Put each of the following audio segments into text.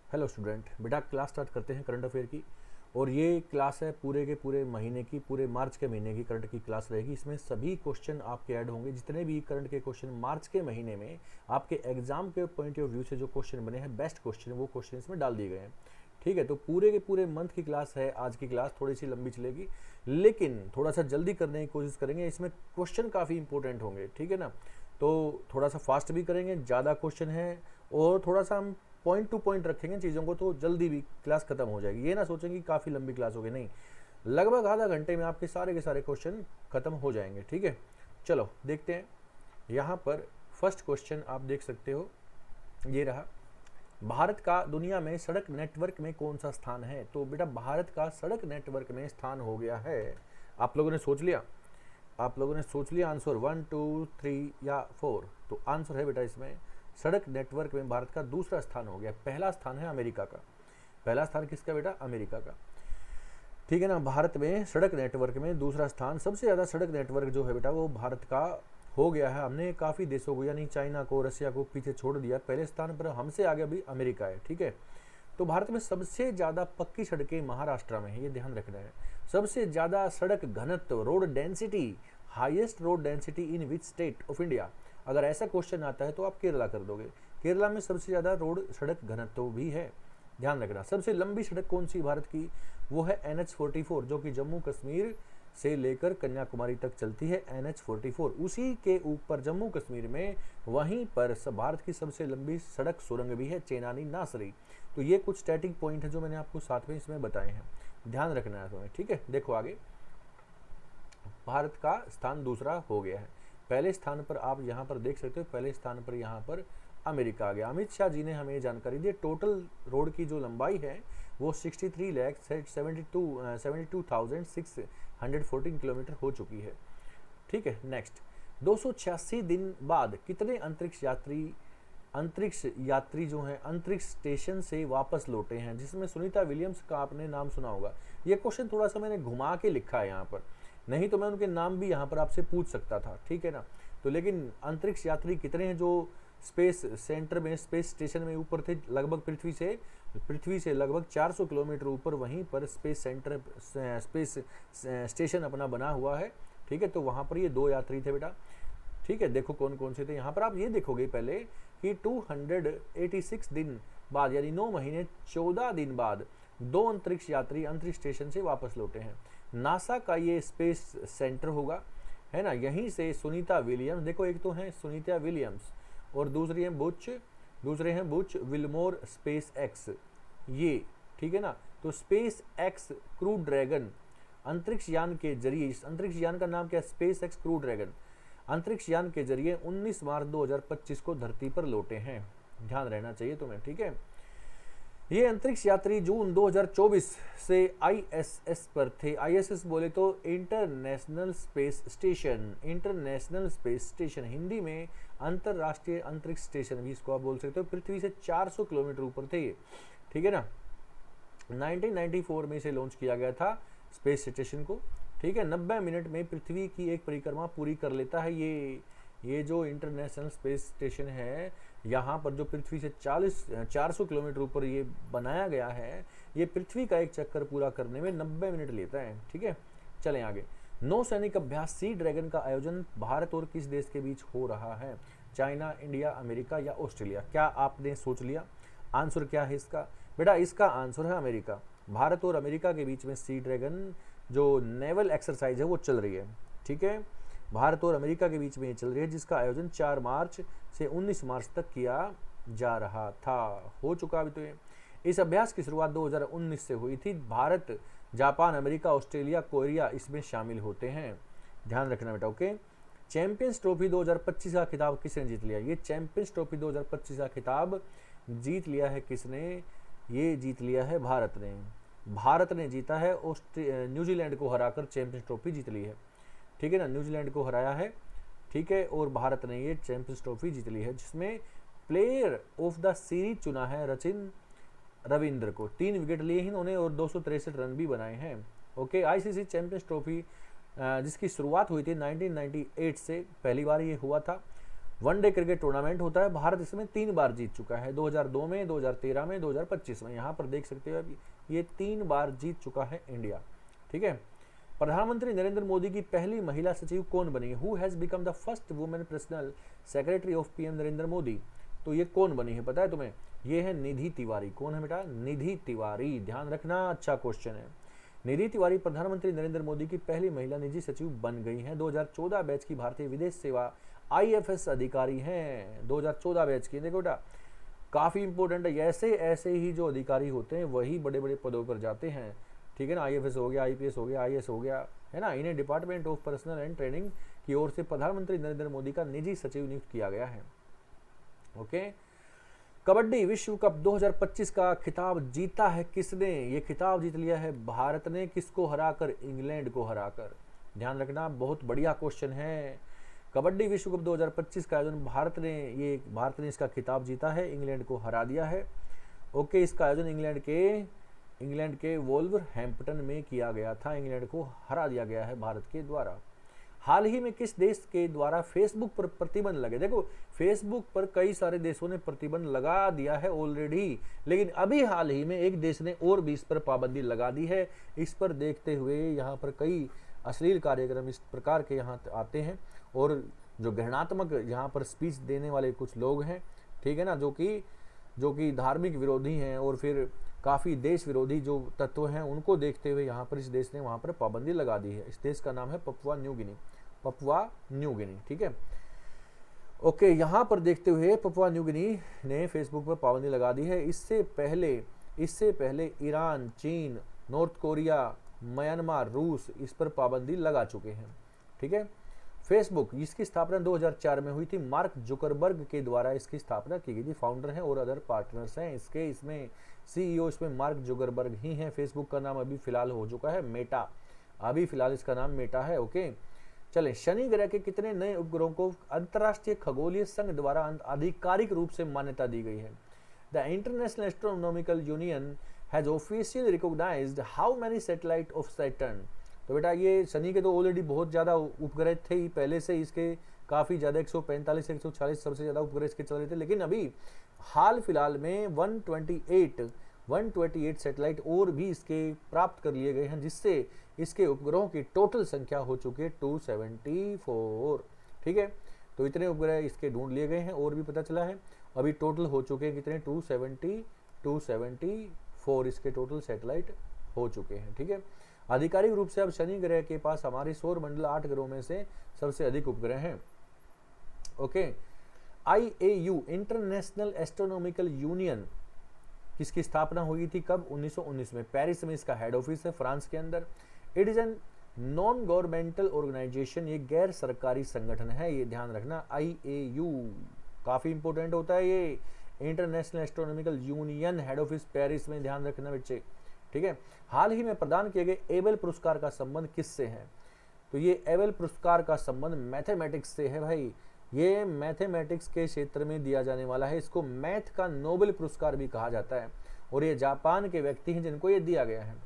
Hello student, बेटा class start करते हैं करंट अफेयर की। और ये क्लास है पूरे के पूरे महीने की, पूरे मार्च के महीने की करंट की क्लास रहेगी। इसमें सभी क्वेश्चन आपके ऐड होंगे, जितने भी करंट के क्वेश्चन मार्च के महीने में आपके एग्जाम के पॉइंट ऑफ व्यू से जो क्वेश्चन बने हैं, बेस्ट क्वेश्चन, वो क्वेश्चन इसमें डाल दिए गए हैं। ठीक है, तो पूरे के पूरे मंथ की क्लास है। आज की क्लास थोड़ी सी लंबी चलेगी, लेकिन थोड़ा सा जल्दी करने की कोशिश करेंगे। इसमें क्वेश्चन काफ़ी इंपॉर्टेंट होंगे, ठीक है ना। तो थोड़ा सा फास्ट भी करेंगे, ज़्यादा क्वेश्चन है और थोड़ा सा हम पॉइंट टू पॉइंट रखेंगे चीज़ों को, तो जल्दी भी क्लास खत्म हो जाएगी। ये ना सोचें कि काफ़ी लंबी क्लास होगी, नहीं, लगभग आधा घंटे में आपके सारे के सारे क्वेश्चन खत्म हो जाएंगे। ठीक है, चलो देखते हैं। यहाँ पर फर्स्ट क्वेश्चन आप देख सकते हो, ये रहा। भारत का दुनिया में सड़क नेटवर्क में कौन सा स्थान है? तो बेटा भारत का सड़क नेटवर्क में स्थान हो गया है, आप लोगों ने सोच लिया, आप लोगों ने सोच लिया आंसर 1 2 3 या 4। तो आंसर है बेटा इसमें सड़क नेटवर्क में भारत का दूसरा स्थान हो गया। पहला स्थान है अमेरिका का। पहला स्थान किसका बेटा? अमेरिका का। ठीक है ना। भारत में सड़क नेटवर्क में दूसरा स्थान, सबसे ज़्यादा सड़क नेटवर्क जो है बेटा वो भारत का हो गया है। हमने काफ़ी देशों को यानी चाइना को, रशिया को पीछे छोड़ दिया। पहले स्थान पर हमसे आगे अभी अमेरिका है। ठीक है, तो भारत में सबसे ज़्यादा पक्की सड़कें महाराष्ट्र में है, ये ध्यान रखना है। सबसे ज़्यादा सड़क घनत्व, road density, highest road density in which state of India, अगर ऐसा क्वेश्चन आता है तो आप केरला कर दोगे। केरला में सबसे ज़्यादा रोड सड़क घनत्व भी है, ध्यान रखना। सबसे लंबी सड़क कौन सी भारत की? वो है NH44, जो कि जम्मू कश्मीर से लेकर कन्याकुमारी तक चलती है। NH44 उसी के ऊपर जम्मू कश्मीर में, वहीं पर भारत की सबसे लंबी सड़क सुरंग भी है, चेनानी नासरी। तो ये कुछ स्टैटिक पॉइंट है जो मैंने आपको साथ में इसमें बताए हैं, ध्यान रखना है तुम्हें। ठीक है, देखो आगे। भारत का स्थान दूसरा हो गया है। पहले स्थान पर आप यहाँ पर देख सकते हो, पहले स्थान पर यहाँ पर अमेरिका आ गया। अमित शाह जी ने हमें ये जानकारी दी। टोटल रोड की जो लंबाई है वो 63,72,614 किलोमीटर हो चुकी है। ठीक है, नेक्स्ट। 286 दिन बाद कितने अंतरिक्ष यात्री जो हैं अंतरिक्ष स्टेशन से वापस लौटे हैं? जिसमें सुनीता विलियम्स का आपने नाम सुना होगा। ये क्वेश्चन थोड़ा सा मैंने घुमा के लिखा है यहाँ पर, नहीं तो मैं उनके नाम भी यहाँ पर आपसे पूछ सकता था। ठीक है ना, तो लेकिन अंतरिक्ष यात्री कितने हैं जो स्पेस सेंटर में, स्पेस स्टेशन में ऊपर थे? लगभग पृथ्वी से लगभग 400 किलोमीटर ऊपर वहीं पर स्पेस सेंटर, स्पेस स्टेशन अपना बना हुआ है। ठीक है, तो वहाँ पर ये 2 यात्री थे बेटा। ठीक है, देखो कौन कौन से थे। यहाँ पर आप ये देखोगे पहले कि 286 दिन बाद, यानी 9 महीने 14 दिन बाद 2 अंतरिक्ष यात्री अंतरिक्ष स्टेशन से वापस लौटे हैं। नासा का ये स्पेस सेंटर होगा, है ना। यहीं से सुनीता विलियम्स, देखो एक तो है सुनीता विलियम्स और दूसरे हैं बुच विल्मोर स्पेस एक्स, ये। ठीक है ना, तो स्पेस एक्स क्रू ड्रैगन अंतरिक्ष यान के जरिए, इस अंतरिक्ष यान का नाम क्या है? स्पेस एक्स क्रू ड्रैगन अंतरिक्ष यान के जरिए 19 मार्च 2025 को धरती पर लौटे हैं, ध्यान रहना चाहिए तुम्हें। ठीक है, ये अंतरिक्ष यात्री जून 2024 से ISS पर थे। ISS बोले तो international space station, international space station, Hindi में अंतरराष्ट्रीय अंतरिक्ष स्टेशन भी इसको आप बोल सकते हो। पृथ्वी से 400 किलोमीटर ऊपर थे ये। ठीक है ना, 1994 में इसे लॉन्च किया गया था स्पेस स्टेशन को। ठीक है, 90 मिनट में पृथ्वी की एक परिक्रमा पूरी कर लेता है ये जो इंटरनेशनल स्पेस स्टेशन है, यहाँ पर जो पृथ्वी से 400 किलोमीटर ऊपर ये बनाया गया है, ये पृथ्वी का एक चक्कर पूरा करने में 90 मिनट लेता है। ठीक है, चलें आगे। नौसैनिक अभ्यास सी ड्रैगन का आयोजन भारत और किस देश के बीच हो रहा है? चाइना, इंडिया, अमेरिका या ऑस्ट्रेलिया? क्या आपने सोच लिया आंसर क्या है इसका? बेटा इसका आंसर है अमेरिका। भारत और अमेरिका के बीच में सी ड्रैगन जो नेवल एक्सरसाइज है वो चल रही है। ठीक है, भारत और अमेरिका के बीच में ये चल रही है, जिसका आयोजन 4 मार्च से 19 मार्च तक किया जा रहा था, हो चुका अभी तो ये। इस अभ्यास की शुरुआत 2019 से हुई थी। Bharat, Japan, America, Australia, Korea इसमें शामिल होते हैं, ध्यान रखना बेटा। ओके, चैंपियंस ट्रॉफी 2025 का खिताब किसने जीत लिया? ये चैंपियंस ट्रॉफी 2025 का खिताब जीत लिया है किसने? ये जीत लिया है भारत ने। भारत ने जीता है, न्यूजीलैंड को हराकर चैंपियंस ट्रॉफी जीत ली है। ठीक है ना, न्यूजीलैंड को हराया है। ठीक है, और भारत ने ये चैंपियंस ट्रॉफी जीत ली है, जिसमें प्लेयर ऑफ द सीरीज चुना है रचिन रविंद्र को। 3 विकेट लिए इन्होंने और 263 रन भी बनाए हैं। ओके, ICC चैंपियंस ट्रॉफी जिसकी शुरुआत हुई थी 1998 से, पहली बार ये हुआ था। वनडे क्रिकेट टूर्नामेंट होता है, भारत इसमें 3 बार जीत चुका है, 2002 में, 2013 में, 2025 में। यहाँ पर देख सकते हो ये 3 बार जीत चुका है इंडिया। ठीक है। प्रधानमंत्री नरेंद्र मोदी की पहली महिला सचिव कौन बनी है? Who has become the first women personal secretary of PM Narendra Modi? तो ये कौन बनी है पता है तुम्हें? ये है निधि तिवारी। कौन है बेटा? निधि तिवारी। ध्यान रखना, अच्छा क्वेश्चन है। निधि तिवारी प्रधानमंत्री नरेंद्र मोदी की पहली महिला निजी सचिव बन गई हैं। 2014 बैच की भारतीय विदेश सेवा IFS अधिकारी हैं। 2014 बैच की। देखो बेटा काफी इंपॉर्टेंट है। ऐसे ऐसे ही जो अधिकारी होते हैं वही बड़े बड़े पदों पर जाते हैं। ठीक है ना। IFS हो गया, IPS हो गया, IS हो गया, है ना। इन्हें department of personal and training की ओर से प्रधानमंत्री नरेंद्र मोदी का निजी सचिव नियुक्त किया गया है। ओके। कबड्डी विश्व कप 2025 का खिताब जीता है किसने? ये खिताब जीत लिया है भारत ने। किसको हराकर? इंग्लैंड को हराकर। ध्यान रखना, बहुत बढ़िया क्वेश्चन है। कबड्डी विश्व कप 2025 का आयोजन भारत ने इसका खिताब जीता है, इंग्लैंड को हरा दिया है। ओके। इसका आयोजन इंग्लैंड के वोल्वरहैम्पटन में किया गया था। इंग्लैंड को हरा दिया गया है भारत के द्वारा। हाल ही में किस देश के द्वारा फेसबुक पर प्रतिबंध लगे? देखो फेसबुक पर कई सारे देशों ने प्रतिबंध लगा दिया है ऑलरेडी, लेकिन अभी हाल ही में एक देश ने और भी इस पर पाबंदी लगा दी है। इस पर देखते हुए यहाँ पर कई अश्लील कार्यक्रम इस प्रकार के यहाँ आते हैं और जो घृणात्मक यहाँ पर स्पीच देने वाले कुछ लोग हैं, ठीक है ना, जो कि धार्मिक विरोधी हैं और फिर काफ़ी देश विरोधी जो तत्व हैं, उनको देखते हुए यहाँ पर इस देश ने वहाँ पर पाबंदी लगा दी है। इस देश का नाम है पपुआ न्यू गिनी। ठीक है। ओके। यहाँ पर देखते हुए पपुआ न्यू गिनी ने फेसबुक पर पाबंदी लगा दी है। इससे पहले ईरान, चीन, नॉर्थ कोरिया, म्यांमार, रूस इस पर पाबंदी लगा चुके हैं। ठीक है। फेसबुक इसकी स्थापना 2004 में हुई थी। मार्क जुकरबर्ग के द्वारा इसकी स्थापना की गई थी। फाउंडर हैं और अदर पार्टनर्स हैं इसमें CEO इसमें मार्क जुकरबर्ग ही हैं। फेसबुक का नाम अभी फिलहाल हो चुका है मेटा। अभी फिलहाल इसका नाम मेटा है। ओके। चले, शनि ग्रह के कितने नए उपग्रहों को अंतर्राष्ट्रीय खगोलीय संघ द्वारा आधिकारिक रूप से मान्यता दी गई है? The International Astronomical Union has officially recognised how many satellite of Saturn? तो बेटा ये शनि के तो ऑलरेडी बहुत ज़्यादा उपग्रह थे ही पहले से, इसके काफ़ी ज़्यादा 145 140 सबसे ज़्यादा उपग्रह इसके चल रहे थे, लेकिन अभी हाल फिलहाल में 128 सैटेलाइट और भी इसके प्राप्त कर लिए गए हैं, जिससे इसके उपग्रहों की टोटल संख्या हो चुकी है 274। ठीक है। तो इतने उपग्रह इसके ढूंढ लिए गए हैं और भी पता चला है। अभी टोटल हो चुके हैं कितने? 274 इसके टोटल सैटेलाइट हो चुके हैं। ठीक है। आधिकारिक रूप से अब शनि ग्रह के पास हमारे सौर मंडल 8 ग्रहों में से सबसे अधिक उपग्रह हैं। Okay. IAU international Astronomical union किसकी स्थापना हुई थी? कब? 1919 में। पेरिस में इसका हेड ऑफिस है, फ्रांस के अंदर। It is an non governmental organisation, ये गैर सरकारी संगठन है, ये ध्यान रखना। IAU काफी इंपॉर्टेंट होता है ये। International Astronomical union, head office Paris में, ध्यान रखना बच्चे। ठीक है। हाल ही में प्रदान किए गए एबेल पुरस्कार का संबंध किससे है? तो ये एबेल पुरस्कार का संबंध मैथमेटिक्स से है भाई। ये मैथमेटिक्स के क्षेत्र में दिया जाने वाला है। इसको मैथ का नोबेल पुरस्कार भी कहा जाता है और ये जापान के व्यक्ति हैं जिनको ये दिया गया है।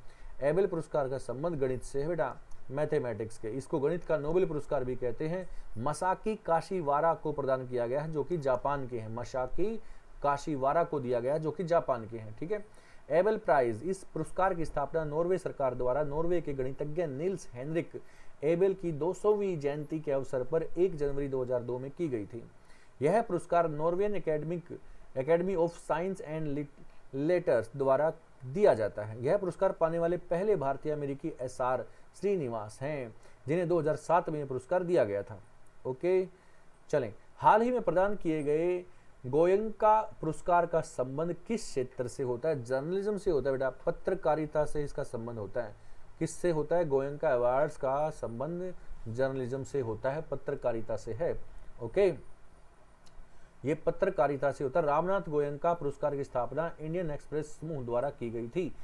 एबेल पुरस्कार का संबंध गणित से है बेटा, मैथमेटिक्स के। इसको गणित का नोबेल पुरस्कार भी कहते हैं। मसाकी काशीवारा को प्रदान किया गया है जो कि जापान के हैं। मसाकी काशीवारा को दिया गया है जो कि जापान के हैं। ठीक है। एबेल प्राइज, इस पुरस्कार की स्थापना नॉर्वे सरकार द्वारा नॉर्वे के गणितज्ञ नील्स हेनरिक एबेल की 200वीं जयंती के अवसर पर 1 जनवरी 2002 में की गई थी। यह पुरस्कार नॉर्वेन academy of science and letters द्वारा दिया जाता है। यह पुरस्कार पाने वाले पहले भारतीय अमेरिकी SR श्रीनिवास हैं, जिन्हें 2007 में पुरस्कार दिया गया था। ओके। चलें, हाल ही में प्रदान किए गए गोयंका पुरस्कार का संबंध किस क्षेत्र से होता है? जर्नलिज्म से होता है बेटा, पत्रकारिता से इसका संबंध होता है। किससे होता है? गोयंका अवार्ड्स का संबंध जर्नलिज्म से होता है, पत्रकारिता से है। ओके। ये पत्रकारिता से होता है। रामनाथ गोयंका पुरस्कार की स्थापना इंडियन एक्सप्रेस समूह द्वारा की गई थी।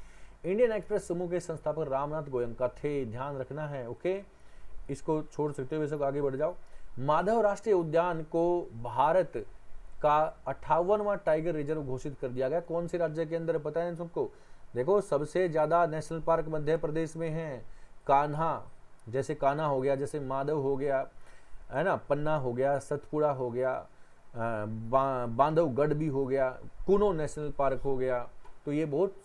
इंडियन एक्सप्रेस समूह के संस्थापक रामनाथ गोयंका थे, ध्यान रखना है। ओके। इसको छोड़ सकते हो, वैसे आगे बढ़ जाओ। माधव राष्ट्रीय उद्यान को भारत का 58वां टाइगर रिजर्व घोषित कर दिया गया। कौन से राज्य के अंदर पता है सबको? देखो सबसे ज्यादा नेशनल पार्क मध्य प्रदेश में है। कान्हा, जैसे कान्हा हो गया, जैसे माधव हो गया, है ना, पन्ना हो गया, सतपुड़ा हो गया, बांधवगढ़ भी हो गया, कुनो नेशनल पार्क हो गया। तो ये बहुत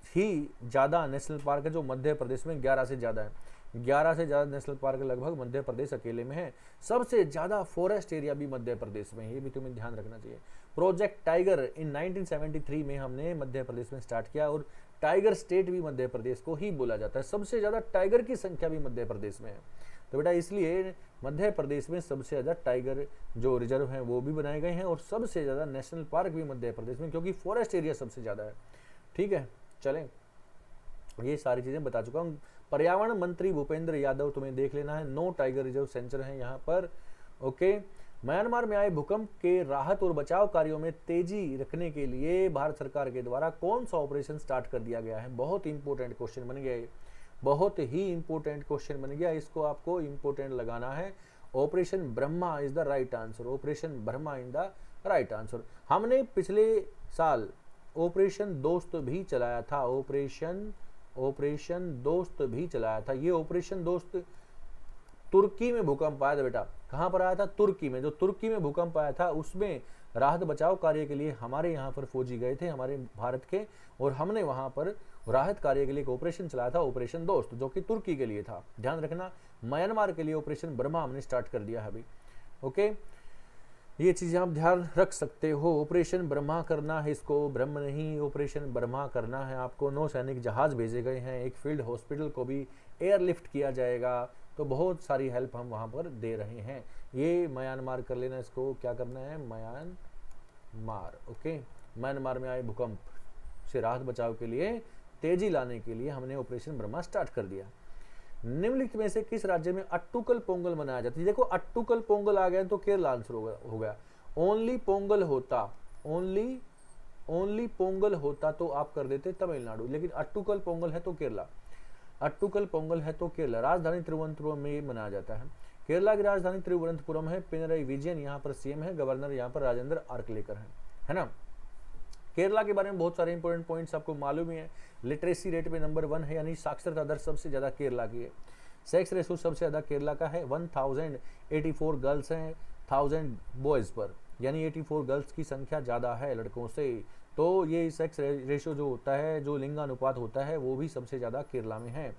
ही ज़्यादा नेशनल पार्क है जो मध्य प्रदेश में 11 से ज़्यादा है। 11 से ज़्यादा नेशनल पार्क लगभग मध्य प्रदेश अकेले में है। सबसे ज़्यादा फॉरेस्ट एरिया भी मध्य प्रदेश में है, ये भी तुम्हें ध्यान रखना चाहिए। प्रोजेक्ट टाइगर इन 1973 में हमने मध्य प्रदेश में स्टार्ट किया और टाइगर स्टेट भी मध्य प्रदेश को ही बोला जाता है। सबसे ज़्यादा टाइगर की संख्या भी मध्य प्रदेश में है। तो बेटा इसलिए मध्य प्रदेश में सबसे ज़्यादा टाइगर जो रिजर्व हैं वो भी बनाए गए हैं और सबसे ज़्यादा नेशनल पार्क भी मध्य प्रदेश में, क्योंकि फॉरेस्ट एरिया सबसे ज़्यादा है। ठीक है, चलें, ये सारी चीज़ें बता चुका हूँ। पर्यावरण मंत्री भूपेंद्र यादव, तुम्हें देख लेना है, 9 टाइगर रिजर्व सेंचर हैं यहाँ पर। ओके, म्यांमार में आए भूकंप के राहत और बचाव कार्यों में तेजी रखने के लिए भारत सरकार के द्वारा कौन सा ऑपरेशन स्टार्ट कर दिया गया है? बहुत इंपॉर्टेंट क्वेश्चन बन गया, बहुत ही इंपॉर्टेंट क्वेश्चन बन गया, इसको आपको इंपॉर्टेंट लगाना है। Operation Brahma is the right answer, operation Brahma in the right answer. हमने पिछले साल ऑपरेशन दोस्त भी चलाया था, ऑपरेशन दोस्त भी चलाया था। ये ऑपरेशन दोस्त तुर्की में भूकंप आया था बेटा। कहां पर आया था? तुर्की में। जो तुर्की में भूकंप आया था उसमें राहत बचाव कार्य के लिए हमारे यहाँ पर फौजी गए थे, हमारे भारत के, और हमने वहां पर राहत कार्य के लिए एक ऑपरेशन चलाया था, ऑपरेशन दोस्त, जो कि तुर्की के लिए था। ध्यान रखना, म्यांमार के लिए ऑपरेशन ब्रह्मा हमने स्टार्ट कर दिया है अभी। ओके, ये चीजें आप ध्यान रख सकते हो। ऑपरेशन ब्रह्मा करना है इसको, ब्रह्म नहीं, ऑपरेशन ब्रह्मा करना है आपको। 9 सैनिक जहाज भेजे गए हैं, एक फील्ड हॉस्पिटल को भी एयरलिफ्ट किया जाएगा। तो बहुत सारी हेल्प हम वहां पर दे रहे हैं। ये म्यांमार कर लेना, इसको क्या करना है? म्यांमार। ओके, म्यांमार में आए भूकंप से राहत बचाव के लिए तेजी लाने के लिए हमने ऑपरेशन ब्रह्मा स्टार्ट कर दिया। निम्नलिखित में से किस राज्य में अट्टुकल पोंगल मनाया जाता है? देखो, अट्टुकल पोंगल आ गया तो केरला आंसर हो गया। ओनली पोंगल होता, ओनली पोंगल होता तो आप कर देते तमिलनाडु, लेकिन अट्टुकल पोंगल है तो केरला, अट्टुकल पोंगल है तो केरला। राजधानी तिरुवनंतपुरम में ये मनाया जाता है। केरला की राजधानी तिरुवनंतपुरम है। पिनराई विजयन यहाँ पर सीएम है, गवर्नर यहाँ पर राजेंद्र आर्कलेकर है ना। केरला के बारे में बहुत सारे इंपॉर्टेंट पॉइंट्स आपको मालूम ही है। लिटरेसी रेट में नंबर 1 है, यानी साक्षरता दर सबसे ज्यादा केरला की है। सेक्स रेशो सबसे ज्यादा केरला का है, 1084 गर्ल्स हैं 1000 बॉयज पर, यानी 84 गर्ल्स की संख्या ज्यादा है लड़कों से। तो ये सेक्स रेशो जो होता है, जो लिंगानुपात होता है, वो भी सबसे ज्यादा केरला में है।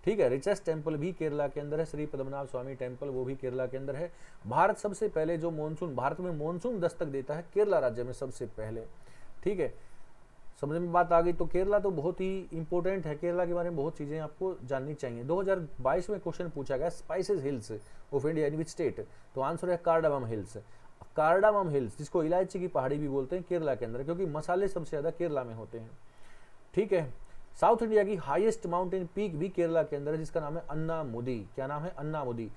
ठीक है, रिचेस्ट टेम्पल भी केरला के अंदर है, श्री पद्मनाभ स्वामी टेम्पल, वो भी केरला के अंदर है। भारत सबसे पहले जो मानसून, भारत में मानसून दस्तक देता है केरला राज्य में सबसे पहले। ठीक है, समझ में बात आ गई। तो केरला तो बहुत ही इंपॉर्टेंट है, केरला के बारे में बहुत चीजें आपको जाननी चाहिए। 2022 में क्वेश्चन पूछा गया, spices hills of India in which state? तो आंसर है कार्डामम हिल्स। कार्डामम हिल्स, जिसको इलायची की पहाड़ी भी बोलते हैं, केरला के अंदर, क्योंकि मसाले सबसे ज्यादा केरला में होते हैं। ठीक है, साउथ इंडिया की हाईएस्ट माउंटेन पीक भी केरला के अंदर है, जिसका नाम है अन्नामुदी। क्या नाम है? अन्नामुदी।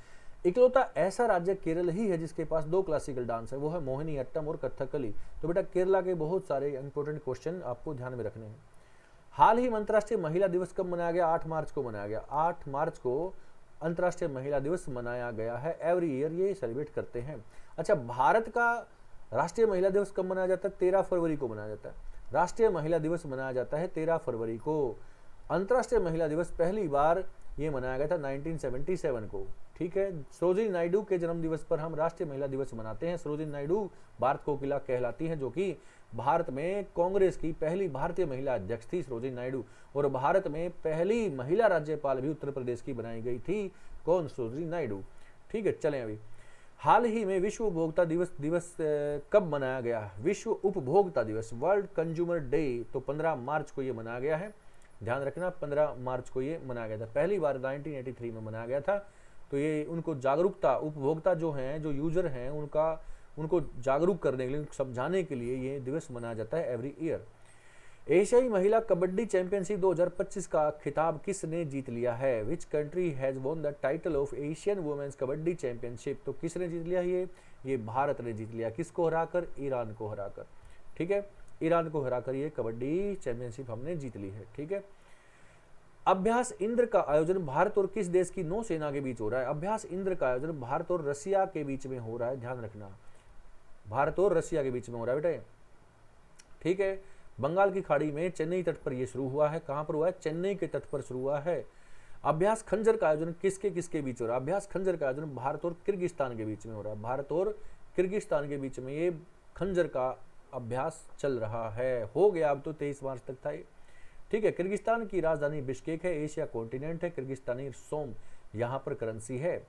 इकलौता ऐसा राज्य केरल ही है जिसके पास 2 क्लासिकल डांस है, वो है मोहिनीअट्टम और कथकली। तो बेटा केरला के बहुत सारे इंपॉर्टेंट क्वेश्चन आपको ध्यान में रखने हैं। हाल ही में अंतर्राष्ट्रीय महिला दिवस कब मनाया गया? 8 मार्च को मनाया गया। 8 मार्च को अंतर्राष्ट्रीय महिला दिवस मनाया गया है। एवरी ईयर ये सेलिब्रेट करते हैं। अच्छा, भारत का राष्ट्रीय महिला दिवस कब मनाया जाता है? 13 फरवरी को मनाया जाता है। राष्ट्रीय महिला दिवस मनाया जाता है 13 फरवरी को। अंतर्राष्ट्रीय महिला दिवस पहली बार ये मनाया गया था 1977 को। ठीक है, सरोजिनी नायडू के जन्म दिवस पर हम राष्ट्रीय महिला दिवस मनाते हैं। सरोजिनी नायडू भारत कोकिला कहलाती हैं, जो कि भारत में कांग्रेस की पहली भारतीय महिला अध्यक्ष थी सरोजिनी नायडू, और भारत में पहली महिला राज्यपाल भी उत्तर प्रदेश की बनाई गई थी। कौन? सरोजिनी नायडू। ठीक है, चलें अभी। हाल ही में विश्व उपभोक्ता दिवस कब मनाया गया? विश्व उपभोक्ता दिवस, वर्ल्ड कंज्यूमर डे, तो 15 मार्च को ये मनाया गया है। ध्यान रखना, 15 मार्च को ये मनाया गया था। पहली बार 1983 में मनाया गया था। तो ये उनको जागरूकता, उपभोक्ता जो हैं, जो यूजर हैं, उनको जागरूक करने के लिए, समझाने के लिए ये दिवस मनाया जाता है एवरी ईयर। एशियाई महिला कबड्डी चैंपियनशिप 2025 का खिताब किसने जीत लिया है? Which country has won the title of Asian women's kabaddi championship? तो किसने जीत लिया? ये भारत ने जीत लिया। किसको हराकर? ईरान को हराकर। ठीक है, ईरान को हराकर ये कबड्डी चैंपियनशिप हमने जीत ली है। ठीक है, अभ्यास इंद्र का आयोजन भारत और किस देश की नौसेना के बीच हो रहा है? अभ्यास इंद्र का आयोजन भारत और रसिया के बीच में हो रहा है। ध्यान रखना, भारत और रसिया के बीच में हो रहा है बेटा। ठीक है, बंगाल की खाड़ी में चेन्नई तट पर यह शुरू हुआ है। कहां पर हुआ है? चेन्नई के तट पर शुरू हुआ है। अभ्यास खंजर का आयोजन किसके बीच हो रहा है? अभ्यास खंजर का आयोजन भारत और किर्गिस्तान के बीच में हो रहा है। भारत और किर्गिस्तान के बीच में ये खंजर का अभ्यास चल रहा है। हो गया, अब तो 23 मार्च तक था ये, ठीक है। किर्गिस्तान की राजधानी बिश्केक है, एशिया कॉन्टिनेंट है, किर्गिस्तानी सोम यहाँ पर करेंसी है।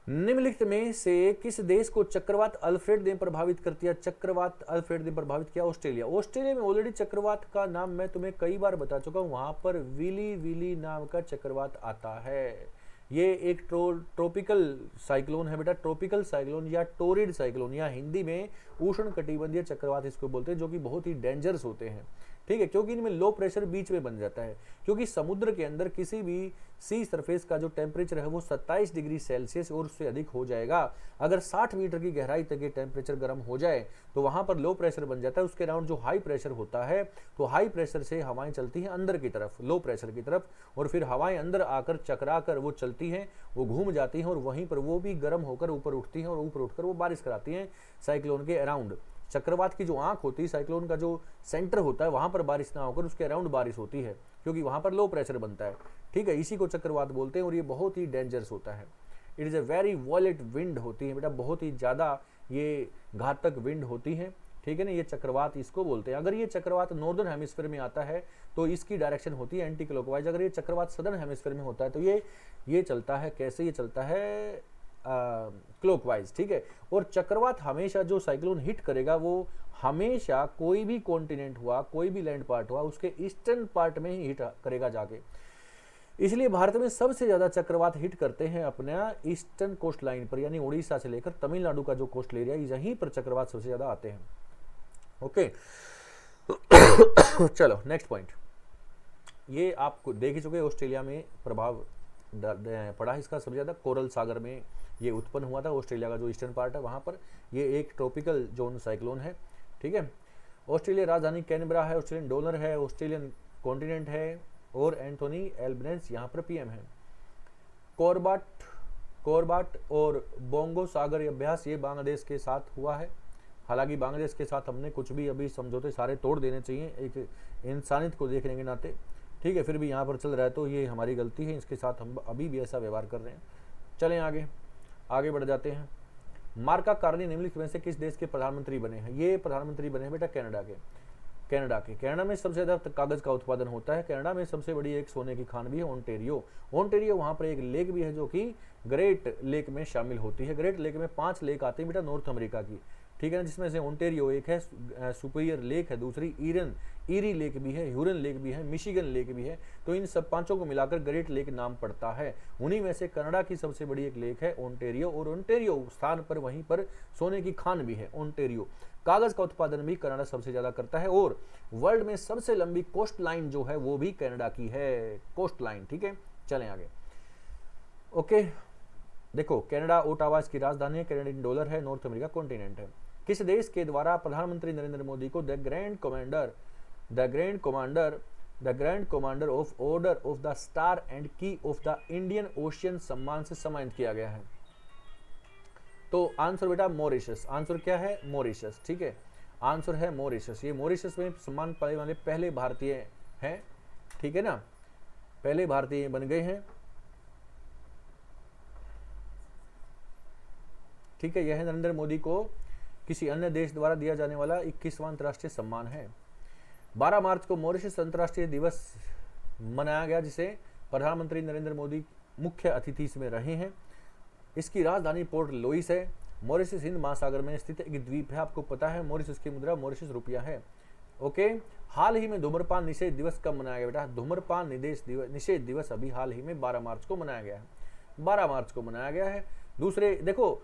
निम्नलिखित में से किस देश को चक्रवात अल्फ्रेड ने प्रभावित कर दिया? चक्रवात अल्फ्रेड ने प्रभावित किया ऑस्ट्रेलिया। ऑस्ट्रेलिया में ऑलरेडी चक्रवात का नाम मैं तुम्हें कई बार बता चुका हूं, वहां पर विली विली नाम का चक्रवात आता है। ये एक ट्रॉपिकल साइक्लोन है बेटा, ट्रॉपिकल साइक्लोन या टोरिड साइक्लोन, या हिंदी में उष्ण कटिबंधीय चक्रवात इसको बोलते हैं, जो कि बहुत ही डेंजरस होते हैं, ठीक है, क्योंकि इनमें लो प्रेशर बीच में बन जाता है। क्योंकि समुद्र के अंदर किसी भी सी सरफेस का जो टेम्परेचर है वो 27 डिग्री सेल्सियस और उससे अधिक हो जाएगा। अगर 60 मीटर की गहराई तक ये टेम्परेचर गर्म हो जाए तो वहां पर लो प्रेशर बन जाता है। उसके अराउंड जो हाई प्रेशर होता है, तो हाई प्रेशर से हवाएं चलती हैं अंदर की तरफ, लो प्रेशर की तरफ, और फिर हवाएं अंदर आकर चकरा कर वो चलती हैं, वो घूम जाती हैं और वहीं पर वो भी गर्म होकर ऊपर उठती हैं और ऊपर उठकर वो बारिश कराती हैं साइक्लोन के अराउंड। चक्रवात की जो आंख होती है, साइक्लोन का जो सेंटर होता है, वहां पर बारिश ना होकर उसके अराउंड बारिश होती है, क्योंकि वहां पर लो प्रेशर बनता है, ठीक है। इसी को चक्रवात बोलते हैं और ये बहुत ही डेंजरस होता है। It is a very violent wind होती है बेटा, बहुत ही ज्यादा ये घातक विंड होती है, ठीक है ना। ये चक्रवात इसको बोलते हैं। अगर ये चक्रवात नॉर्दर्न हेमिस्फीयर में आता है तो इसकी डायरेक्शन होती है एंटी क्लॉकवाइज। अगर ये चक्रवात सदर्न हेमिस्फीयर में होता है तो ये चलता है कैसे? ये चलता है क्लॉकवाइज, ठीक है। और चक्रवात हमेशा जो साइक्लोन हिट करेगा वो हमेशा कोई भी कॉन्टिनेंट हुआ, कोई भी लैंड पार्ट हुआ, उसके ईस्टर्न पार्ट में ही हिट करेगा जाके। इसलिए भारत में सबसे ज्यादा चक्रवात हिट करते हैं अपना ईस्टर्न कोस्ट लाइन पर, यानी उड़ीसा से लेकर तमिलनाडु का जो कोस्टल एरिया, यहीं पर चक्रवात सबसे ज्यादा आते हैं। ओके चलो नेक्स्ट पॉइंट, ये आपको देख ही चुके, ऑस्ट्रेलिया में प्रभाव पड़ा है इसका सबसे ज्यादा। कोरल सागर में ये उत्पन्न हुआ था, ऑस्ट्रेलिया का जो ईस्टर्न पार्ट है वहां पर। ये एक ट्रॉपिकल जोन साइक्लोन है, ठीक है। ऑस्ट्रेलिया राजधानी कैनबरा है, ऑस्ट्रेलियन डॉलर है, ऑस्ट्रेलियन कॉन्टिनेंट है, और एंथोनी एल्बनेज यहाँ पर पीएम है। कोरबाट और बोंगो सागर अभ्यास ये बांग्लादेश के साथ हुआ है। हालांकि बांग्लादेश के साथ हमने कुछ भी अभी समझौते सारे तोड़ देने चाहिए एक इंसानियत को देखने के नाते, ठीक है। फिर भी यहाँ पर चल रहा है तो ये हमारी गलती है, इसके साथ हम अभी भी ऐसा व्यवहार कर रहे हैं। चलें आगे बढ़ जाते हैं। मार्का कार्नी निम्नलिखित में से किस देश के प्रधानमंत्री बने हैं? ये प्रधानमंत्री बने हैं बेटा कनाडा में सबसे ज्यादा कागज का उत्पादन होता है। कनाडा में सबसे बड़ी एक सोने की खान भी है ओंटेरियो। वहां पर एक लेक भी है जो कि ग्रेट लेक में शामिल होती है। ग्रेट लेक में 5 लेक आती है बेटा नॉर्थ अमेरिका की, ठीक है ना, जिसमें से ओंटेरियो एक है, सुपीरियर लेक है, दूसरी ईरी लेक भी है, ह्यूरन लेक भी है, मिशिगन लेक भी है। तो इन सब 5 को मिलाकर ग्रेट लेक नाम पड़ता है। उन्हीं में से कनाडा की सबसे बड़ी एक लेक है ओंटेरियो, और ओंटेरियो स्थान पर वहीं पर सोने की खान भी है ओंटेरियो। कागज का उत्पादन भी कनाडा सबसे ज्यादा करता है, और वर्ल्ड में सबसे लंबी कोस्ट लाइन जो है वो भी कनाडा की है, कोस्ट लाइन, ठीक है। चलें आगे। ओके देखो, कनाडा ओटावा इसकी राजधानी है, कैनेडियन डॉलर है, नॉर्थ अमेरिका कॉन्टिनेंट है। किस देश के द्वारा प्रधानमंत्री नरेंद्र मोदी को the grand commander of order of the star and की ऑफ द इंडियन ओशियन सम्मान से सम्मानित किया गया है? तो आंसर बेटा मॉरिशस। आंसर क्या है? मॉरिशस, ठीक है। आंसर है मॉरिशस। ये मॉरिशस में सम्मान पाने वाले पहले भारतीय हैं, ठीक है ना, पहले भारतीय बन गए हैं, ठीक है। यह नरेंद्र मोदी को किसी अन्य देश द्वारा दिया जाने वाला 21वां अंतर्राष्ट्रीय सम्मान है। 12 मार्च को मॉरिशस अंतर्राष्ट्रीय दिवस मनाया गया, जिसे प्रधानमंत्री नरेंद्र मोदी मुख्य अतिथि इसमें रहे हैं। इसकी राजधानी पोर्ट लुइस है। मॉरिशस हिंद महासागर में स्थित एक द्वीप है, आपको पता है। मॉरिशस की मुद्रा मॉरिशस रुपया है। ओके, हाल ही में धूम्रपान निषेध दिवस कब मनाया गया बेटा? धूम्रपान निषेध दिवस अभी हाल ही में 12 मार्च को मनाया गया है। 12 मार्च को मनाया गया है। दूसरे देखो,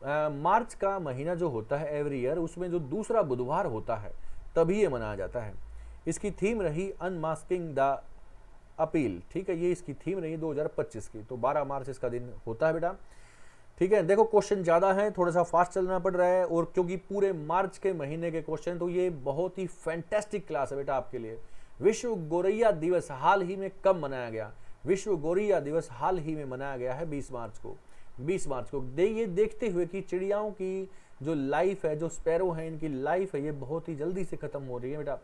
मार्च का महीना जो होता है एवरी ईयर, उसमें जो दूसरा बुधवार होता है तभी ये मनाया जाता है। इसकी थीम रही अनमास्किंग द अपील, ठीक है। ये इसकी थीम रही 2025 की। तो 12 मार्च इसका दिन होता है बेटा, ठीक है। देखो क्वेश्चन ज्यादा है, थोड़ा सा फास्ट चलना पड़ रहा है, और क्योंकि पूरे मार्च के महीने के क्वेश्चन, तो ये बहुत ही फैंटास्टिक क्लास है बेटा आपके लिए। विश्व गौरैया दिवस हाल ही में कब मनाया गया? विश्व गौरैया दिवस हाल ही में मनाया गया है 20 मार्च को। 20 मार्च को ये देखते हुए कि चिड़ियाओं की जो लाइफ है, जो स्पैरो है, इनकी लाइफ है, ये बहुत ही जल्दी से खत्म हो रही है बेटा,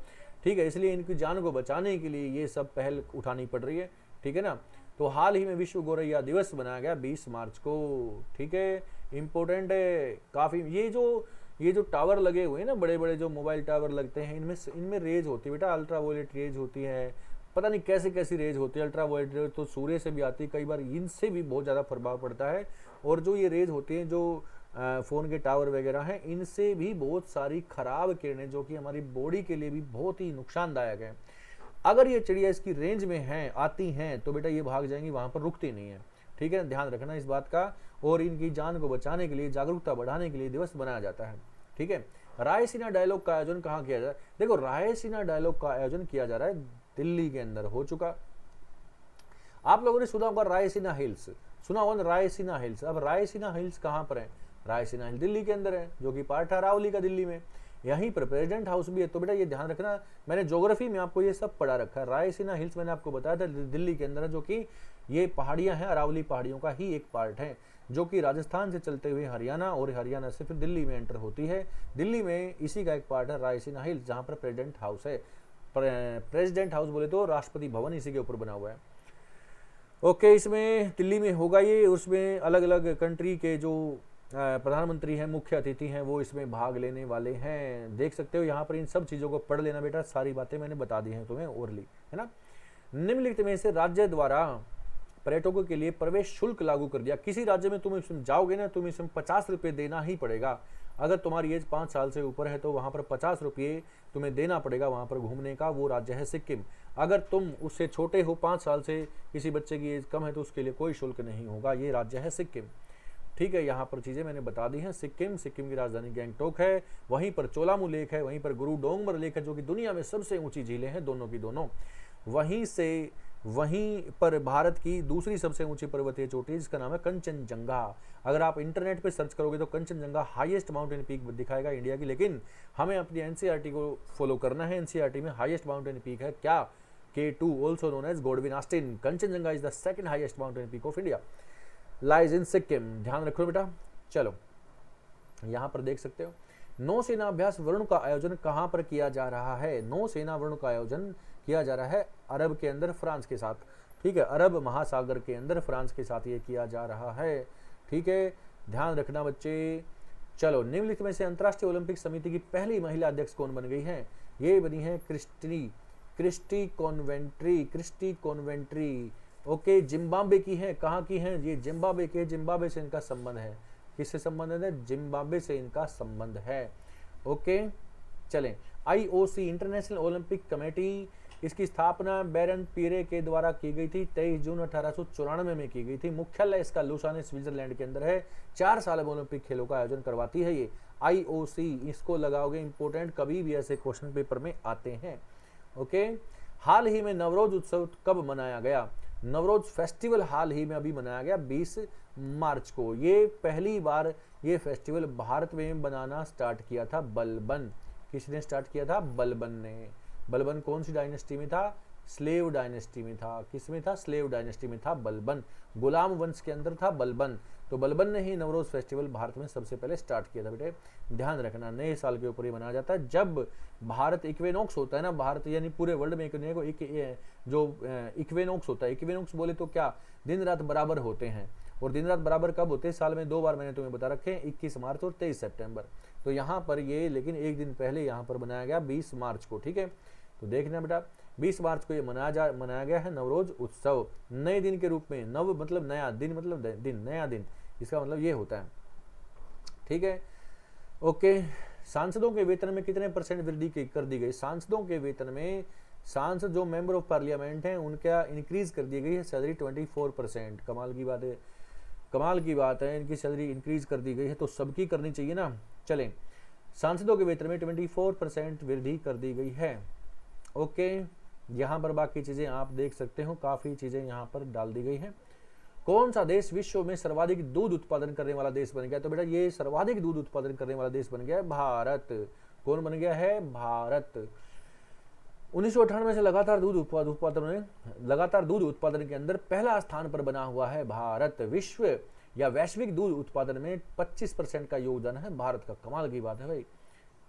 ठीक है। इसलिए इनकी जान को बचाने के लिए ये सब पहल उठानी पड़ रही है, ठीक है ना। तो हाल ही में विश्व गौरैया दिवस मनाया गया 20 मार्च को, ठीक है। इंपॉर्टेंट है काफी। ये जो ये जो टावर लगे हुए हैं ना, बड़े बड़े जो मोबाइल टावर लगते हैं, इनमें रेज होती है बेटा, अल्ट्रावायलेट रेज होती है, पता नहीं कैसी कैसी रेज होती है। अल्ट्रावायलेट रेज तो सूर्य से भी आती है, कई बार इनसे भी बहुत ज़्यादा प्रभाव पड़ता है। और जो ये रेज होती हैं, जो फ़ोन के टावर वगैरह हैं, इनसे भी बहुत सारी खराब किरणें जो कि हमारी बॉडी के लिए भी बहुत ही नुकसानदायक है। अगर ये चिड़िया इसकी रेंज में हैं, आती हैं, तो बेटा ये भाग जाएंगी, वहाँ पर रुकती नहीं है। ठीक है, ध्यान रखना इस बात का। और इनकी जान को बचाने के लिए, जागरूकता बढ़ाने के लिए दिवस बनाया जाता है। ठीक है, रायसीना डायलॉग का आयोजन कहाँ किया जा रहा है? देखो, रायसीना डायलॉग का आयोजन किया जा रहा है दिल्ली के अंदर, हो चुका। आप लोगों ने सुना होगा रायसीना हिल्स, सुना होगा ना रायसीना हिल्स। अब रायसीना हिल्स कहाँ पर है? रायसीना हिल्स दिल्ली के अंदर है, जो कि पार्ट है अरावली का दिल्ली में। यहीं पर प्रेसिडेंट हाउस भी है। तो बेटा ये ध्यान रखना, मैंने ज्योग्राफी में आपको ये सब पढ़ा रखा है। रायसीना हिल्स मैंने आपको बताया था दिल्ली के अंदर है, जो कि ये पहाड़ियां हैं, अरावली पहाड़ियों का ही एक पार्ट है, जो कि राजस्थान से चलते हुए हरियाणा, और हरियाणा से फिर दिल्ली में एंटर होती है। दिल्ली में इसी का एक पार्ट है रायसीना हिल्स, जहाँ पर प्रेसिडेंट हाउस है। प्रेसिडेंट हाउस बोले तो राष्ट्रपति भवन इसी के ऊपर बना हुआ है। ओके, इसमें दिल्ली में होगा ये। उसमें अलग अलग कंट्री के जो प्रधानमंत्री हैं, मुख्य अतिथि हैं, वो इसमें भाग लेने वाले हैं। देख सकते हो यहाँ पर, इन सब चीज़ों को पढ़ लेना बेटा, सारी बातें मैंने बता दी हैं तुम्हें ओरली, है ना। निम्नलिखित में से राज्य द्वारा पर्यटकों के लिए प्रवेश शुल्क लागू कर दिया। किसी राज्य में तुम इसमें जाओगे ना, तुम इसमें 50 रुपये देना ही पड़ेगा। अगर तुम्हारी एज 5 साल से ऊपर है तो वहाँ पर 50 रुपये तुम्हें देना पड़ेगा वहाँ पर घूमने का। वो राज्य है सिक्किम। अगर तुम उससे छोटे हो, 5 साल से किसी बच्चे की एज कम है, तो उसके लिए कोई शुल्क नहीं होगा। ये राज्य है सिक्किम। ठीक है, यहाँ पर चीज़ें मैंने बता दी हैं। सिक्किम की राजधानी गैंगटोक है, वहीं पर चोलामू लेक है, वहीं पर गुरु डोंगमर लेक है, जो कि दुनिया में सबसे ऊंची झीलें हैं, दोनों की दोनों। वहीं पर भारत की दूसरी सबसे ऊंची पर्वतीय चोटी, जिसका नाम है कंचनजंगा। अगर आप इंटरनेट पे सर्च करोगे तो कंचनजंगा हाईएस्ट माउंटेन पीक दिखाएगा इंडिया की, लेकिन हमें अपनी एनसीईआरटी को फॉलो करना है। एनसीईआरटी में हाईएस्ट माउंटेन पीक है क्या? K2, also known as Godwin Austen. Kangchenjunga is the second highest mountain peak of India, lies in Sikkim. ध्यान रखो बेटा। चलो, यहाँ पर देख सकते हो नौसेना अभ्यास वरुण का आयोजन कहाँ पर किया जा रहा है? नौसेना वरुण का आयोजन किया जा रहा है अरब के अंदर, फ्रांस के साथ। ठीक है, अरब महासागर के अंदर फ्रांस के साथ ये किया जा रहा है। ठीक है, ध्यान रखना बच्चे। चलो, निम्नलिखित में से अंतर्राष्ट्रीय ओलंपिक समिति की पहली महिला अध्यक्ष कौन बन गई है? ये बनी है क्रिस्टी कॉन्वेंट्री। ओके, जिम्बाब्वे की है। कहाँ की है? ये जिम्बाब्वे के, जिम्बाब्वे से इनका संबंध है। किससे संबंध है? जिम्बाब्वे से इनका संबंध है। ओके, चलें। IOC, इंटरनेशनल ओलंपिक कमेटी, इसकी स्थापना बैरन पीरे के द्वारा की गई थी। 23 जून 1894 में की गई थी। मुख्यालय इसका लुसाने स्विट्जरलैंड के अंदर है। 4 साल में ओलंपिक खेलों का आयोजन करवाती है ये IOC। इसको लगाओगे इंपोर्टेंट, कभी भी ऐसे क्वेश्चन पेपर में आते हैं। ओके, हाल ही में नवरोज उत्सव कब मनाया गया? नवरोज फेस्टिवल हाल ही में अभी मनाया गया 20 मार्च को। ये पहली बार ये फेस्टिवल भारत में बनाना स्टार्ट किया था बलबन। किसने स्टार्ट किया था? बलबन ने। बलबन कौन सी डायनेस्टी में था? स्लेव डायनेस्टी में था। किस में था? स्लेव डायनेस्टी में था बलबन। गुलाम वंश के अंदर था बलबन। तो बलबन ने ही नवरोज फेस्टिवल भारत में सबसे पहले स्टार्ट किया था बेटे। ध्यान रखना, नए साल के ऊपर ही मनाया जाता है जब भारत इक्वेनॉक्स होता है ना। भारत यानी पूरे वर्ल्ड में जो इक्वेनॉक्स होता है, इक्वेनॉक्स बोले तो क्या, दिन रात बराबर होते हैं। और दिन रात बराबर कब होते हैं? साल में 2 बार मैंने तुम्हें बता रखे हैं, 21 मार्च और 23 सितंबर। तो यहाँ पर ये लेकिन एक दिन पहले यहाँ पर बनाया गया 20 मार्च को। ठीक है, तो देखना बेटा, 20 मार्च को ये मनाया गया है नवरोज उत्सव, नए दिन के रूप में। नव मतलब नया, दिन मतलब दिन, नया दिन, इसका मतलब ये होता है। ठीक है, ओके। सांसदों के वेतन में कितने % वृद्धि कर दी गई? सांसदों के वेतन में, सांसद जो मेंबर ऑफ पार्लियामेंट हैं, उनका इंक्रीज कर दी गई है सैलरी 24%। कमाल की बात है, कमाल की बात है, इनकी सैलरी इंक्रीज कर दी गई है, तो सबकी करनी चाहिए ना। चलें, सांसदों के वेतन में 24% वृद्धि कर दी गई है। ओके, यहाँ पर बाकी चीज़ें आप देख सकते हो, काफ़ी चीज़ें यहाँ पर डाल दी गई हैं। कौन सा देश विश्व में सर्वाधिक दूध उत्पादन करने वाला देश बन गया? तो बेटा ये सर्वाधिक दूध उत्पादन करने वाला देश बन गया है भारत। कौन बन गया है? भारत। 1998 से लगातार दूध उत्पादन के अंदर पहला स्थान पर बना हुआ है भारत। विश्व या वैश्विक दूध उत्पादन में 25% का योगदान है भारत का। कमाल की बात है भाई।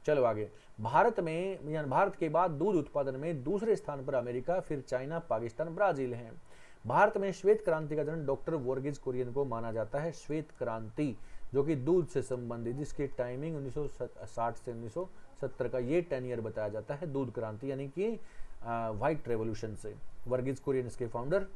चलो आगे। भारत में, यानी भारत के बाद दूध उत्पादन में दूसरे स्थान पर अमेरिका, फिर चाइना, पाकिस्तान, ब्राजील हैं। भारत में श्वेत क्रांति का जन्म डॉक्टर वर्गीज कुरियन को माना जाता है। श्वेत क्रांति जो कि दूध से संबंधित, जिसकी टाइमिंग 1960 से 1970 का ये 10 ईयर बताया जाता है, दूध क्रांति यानी कि व्हाइट रेवोल्यूशन से। वर्गीज कुरियन इसके फाउंडर।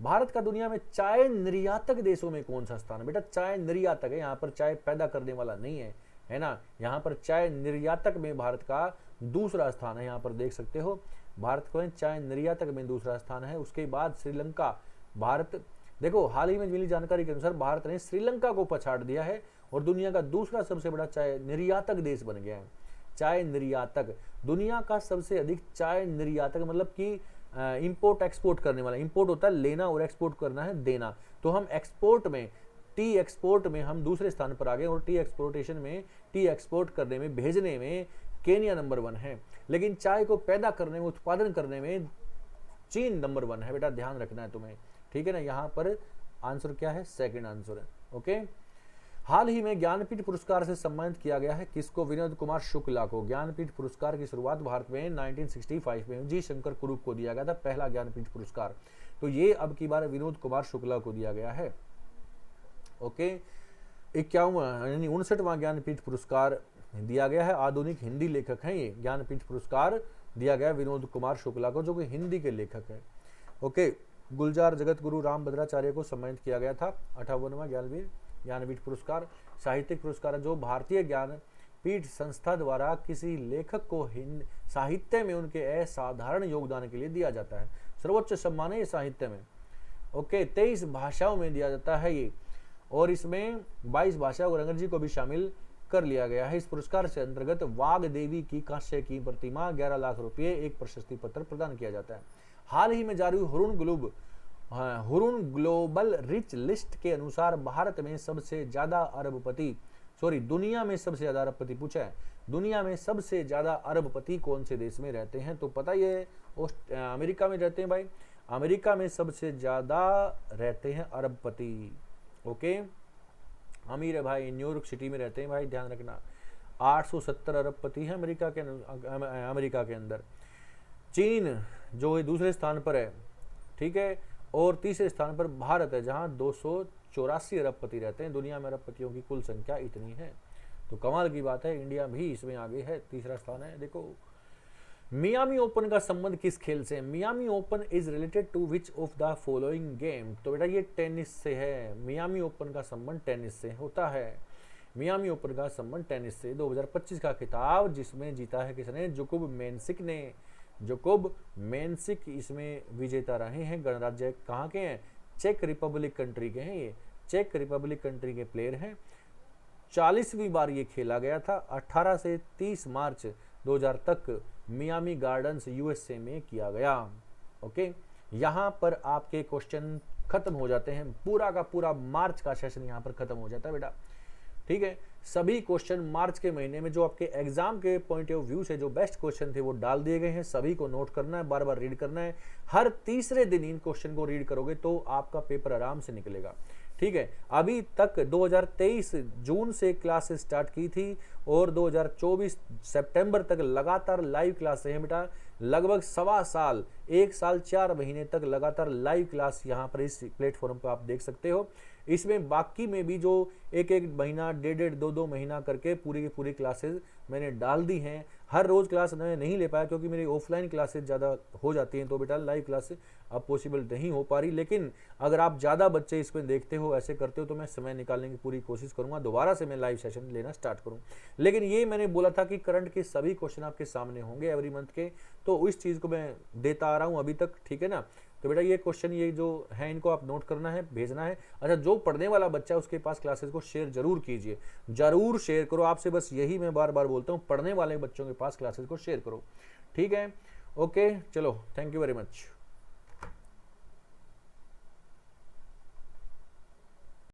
भारत का दुनिया में चाय निर्यातक देशों में कौन सा स्थान है? बेटा चाय निर्यातक है, यहाँ पर चाय पैदा करने वाला नहीं है, है ना। यहाँ पर चाय निर्यातक में भारत का दूसरा स्थान है, यहाँ पर देख सकते हो भारत को चाय निर्यातक में दूसरा स्थान है। उसके बाद श्रीलंका। भारत देखो हाल ही में मिली जानकारी के अनुसार भारत ने श्रीलंका को पछाड़ दिया है और दुनिया का दूसरा सबसे बड़ा चाय निर्यातक देश बन गया है। चाय निर्यातक, दुनिया का सबसे अधिक चाय निर्यातक, मतलब कि इंपोर्ट एक्सपोर्ट करने वाला। इंपोर्ट होता है लेना और एक्सपोर्ट करना है देना। तो हम एक्सपोर्ट में, टी एक्सपोर्ट में हम दूसरे स्थान पर आ गए और टी एक्सपोर्टेशन में, टी एक्सपोर्ट करने में, भेजने में केनिया नंबर 1 है। लेकिन चाय को पैदा करने में, उत्पादन करने में चीन नंबर 1 है। बेटा ध्यान रखना है तुम्हें, ठीक है ना। यहाँ पर आंसर क्या है? सेकंड आंसर है। ओके। हाल ही में ज्ञानपीठ पुरस्कार से सम्मानित किया गया है किसको? विनोद कुमार शुक्ला को। ज्ञानपीठ पुरस्कार की शुरुआत भारत में 1965 में जी शंकर कुरूप को दिया गया था, पहला ज्ञानपीठ पुरस्कार। तो ये अब की बार विनोद कुमार शुक्ला को दिया गया है। ओके। 51वां यानी 59वां ज्ञानपीठ पुरस्कार दिया गया है। आधुनिक हिंदी लेखक हैं ये। ज्ञानपीठ पुरस्कार दिया गया विनोद कुमार शुक्ला को, जो कि हिंदी के लेखक हैं। ओके। गुलजार जगत गुरु रामभद्राचार्य को सम्मानित किया गया था। 58वां ज्ञानपीठ पुरस्कार। साहित्यिक पुरस्कार जो भारतीय ज्ञानपीठ संस्था द्वारा किसी लेखक को साहित्य में उनके असाधारण योगदान के लिए दिया जाता है। सर्वोच्च सम्मान है ये साहित्य में। ओके। 23 भाषाओं में दिया जाता है ये, और इसमें 22 भाषाओं और अंग्रेजी को भी शामिल कर लिया गया है। इस पुरस्कार से अंतर्गत वाग देवी की कांस्य की प्रतिमा, 11 लाख रुपये, एक प्रशस्ति पत्र प्रदान किया जाता है। हाल ही में जारी हुरुन ग्लोबल रिच लिस्ट के अनुसार भारत में सबसे ज्यादा अरबपति, दुनिया में सबसे ज्यादा अरबपति पूछा है, दुनिया में सबसे ज्यादा अरबपति कौन से देश में रहते हैं? तो पता ही है अमेरिका में रहते हैं भाई। अमेरिका में सबसे ज्यादा रहते हैं अरबपति। ओके। अमीर है भाई, न्यूयॉर्क सिटी में रहते हैं भाई, ध्यान रखना। 870 अरबपति हैं अमेरिका के अंदर। चीन जो है दूसरे स्थान पर है, ठीक है, और तीसरे स्थान पर भारत है जहां 284 अरबपति रहते हैं। दुनिया में अरबपतियों की कुल संख्या इतनी है, तो कमाल की बात है। इंडिया भी इसमें आगे है, तीसरा स्थान है। देखो मियामी ओपन का संबंध किस खेल से? Miami Open is related to which of the following game? तो बेटा ये टेनिस से है। मियामी ओपन का संबंध टेनिस से होता है। मियामी ओपन का संबंध टेनिस से। 2025 का खिताब जिसमें जीता है किसने? जोकोब मेंसिक ने। जोकोब मेंसिक इसमें विजेता रहे हैं। गणराज्य कहाँ के हैं? चेक रिपब्लिक कंट्री के हैं। ये चेक रिपब्लिक कंट्री के प्लेयर हैं। 40वीं बार ये खेला गया था। 18 से 30 मार्च 2000 तक मियामी गार्डन्स यूएसए में किया गया। ओके। यहाँ पर आपके क्वेश्चन खत्म हो जाते हैं। पूरा का पूरा मार्च का सेशन यहाँ पर खत्म हो जाता है बेटा, ठीक है। सभी क्वेश्चन मार्च के महीने में जो आपके एग्जाम के पॉइंट ऑफ व्यू से जो बेस्ट क्वेश्चन थे वो डाल दिए गए हैं। सभी को नोट करना है, बार बार रीड करना है। हर तीसरे दिन इन क्वेश्चन को रीड करोगे तो आपका पेपर आराम से निकलेगा, ठीक है। अभी तक 2023 जून से क्लासेस स्टार्ट की थी और 2024 सितंबर तक लगातार लाइव क्लासेस हैं बेटा। लगभग 1.25 साल, 1 साल 4 महीने तक लगातार लाइव क्लास यहाँ पर इस प्लेटफॉर्म पर आप देख सकते हो। इसमें बाकी में भी जो एक महीना, 1.5, 2 महीना करके पूरी की पूरी क्लासेस मैंने डाल दी हैं। हर रोज क्लास मैं नहीं ले पाया क्योंकि मेरी ऑफलाइन क्लासेस ज़्यादा हो जाती हैं, तो बेटा लाइव क्लास अब पॉसिबल नहीं हो पा रही। लेकिन अगर आप ज़्यादा बच्चे इसमें देखते हो, ऐसे करते हो, तो मैं समय निकालने की पूरी कोशिश करूँगा, दोबारा से मैं लाइव सेशन लेना स्टार्ट करूँ। लेकिन ये मैंने बोला था कि करंट के सभी क्वेश्चन आपके सामने होंगे एवरी मंथ के, तो इस चीज़ को मैं देता आ रहा हूँ अभी तक, ठीक है ना। तो बेटा ये क्वेश्चन ये जो है इनको आप नोट करना है, भेजना है। अच्छा, जो पढ़ने वाला बच्चा है उसके पास क्लासेस को शेयर जरूर कीजिए, जरूर शेयर करो। आपसे बस यही मैं बार बार बोलता हूँ, पढ़ने वाले बच्चों के पास क्लासेस को शेयर करो, ठीक है। ओके, चलो, थैंक यू वेरी मच।